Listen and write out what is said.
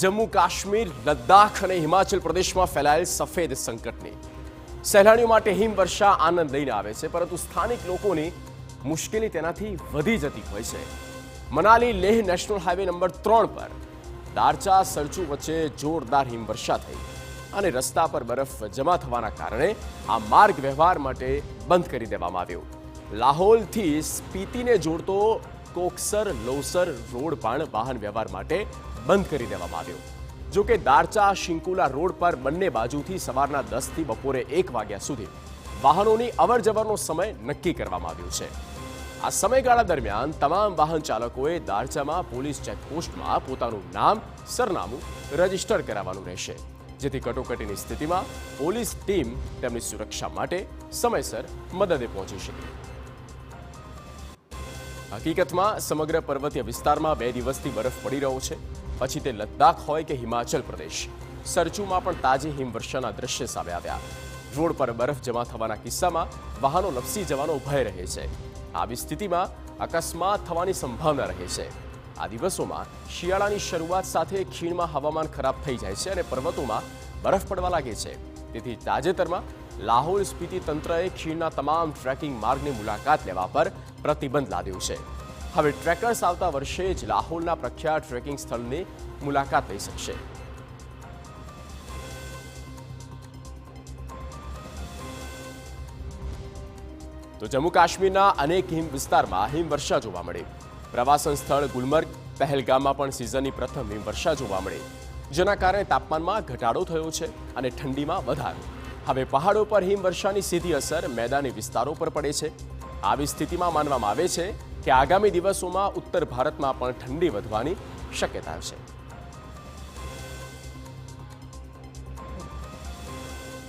જમ્મુ કાશ્મીર, લદ્દાખ અને હિમાચલ પ્રદેશમાં ફેલાયેલ સફેદ સંકટની સહેલાણીઓ માટે હિમવર્ષા આનંદ લઈને આવે છે, પરંતુ સ્થાનિક લોકોની મુશ્કેલી તેનાથી વધી જતી હોય છે. Manali Leh national highway number 3 પર દારચા સરચુ વચ્ચે જોરદાર હિમવર્ષા થઈ અને રસ્તા પર બરફ જમા થવાના કારણે આ માર્ગ વ્યવહાર માટે બંધ કરી દેવામાં આવ્યો. લાહોલથી સ્પીતિને જોડતો કોકસર લોસર રોડ પણ વાહન વ્યવહાર માટે બંધ કરી દેવામાં આવ્યો. જો કે દારચા શિંકુલા રોડ પર બંને બાજુથી સવારના 10 થી બપોરે 1 વાગ્યા સુધી વાહનોની અવરજવરનો સમય નક્કી કરવામાં આવ્યો છે. આ સમયગાળા દરમિયાન તમામ વાહન ચાલકોએ દારચામાં પોલીસ ચેકપોસ્ટમાં પોતાનું નામ, સરનામું રજીસ્ટર કરાવવાનું રહેશે, જેથી કટોકટીની સ્થિતિમાં પોલીસ ટીમ તેમની સુરક્ષા માટે સમયસર મદદે પહોંચી શકે. હકીકતમાં સમગ્ર પર્વતીય વિસ્તારમાં 2 દિવસથી બરફ પડી રહ્યો છે. પછી તે લદ્દાખ હોય કે હિમાચલ પ્રદેશ, સરચુમાં પણ તાજી હિમવર્ષાના દ્રશ્ય સામે આવ્યા. રોડ પર બરફ જમા થવાના કિસ્સામાં વાહનો લપસી જવાનો ભય રહે છે. આવી સ્થિતિમાં અકસ્માત થવાની સંભાવના રહે છે. આ દિવસોમાં શિયાળાની શરૂઆત સાથે ખીણમાં હવામાન ખરાબ થઈ જાય છે અને પર્વતોમાં બરફ પડવા લાગે છે. તેથી તાજેતરમાં લાહોલ સ્પીતિ તંત્રએ ખીણના તમામ ટ્રેકિંગ માર્ગની મુલાકાત લેવા પર પ્રતિબંધ લાદ્યો છે. હવે ટ્રેકર્સ આવતા વર્ષે જ લાહોલના પ્રખ્યાત ટ્રેકિંગ સ્થળની મુલાકાત લઈ શકશે. તો જમ્મુ કાશ્મીરના અનેક હિમ વિસ્તારમાં હિમવર્ષા જોવા મળી. પ્રવાસન સ્થળ ગુલમર્ગ, પહેલગામમાં પણ સિઝનની પ્રથમ હિમવર્ષા જોવા મળી, જેના કારણે તાપમાનમાં ઘટાડો થયો છે અને ઠંડીમાં વધારો. હવે પહાડો પર હિમવર્ષાની સીધી અસર મેદાની વિસ્તારો પર પડે છે. આવી સ્થિતિમાં માનવામાં આવે છે કે આગામી દિવસોમાં ઉત્તર ભારતમાં પણ ઠંડી વધવાની શક્યતા છે.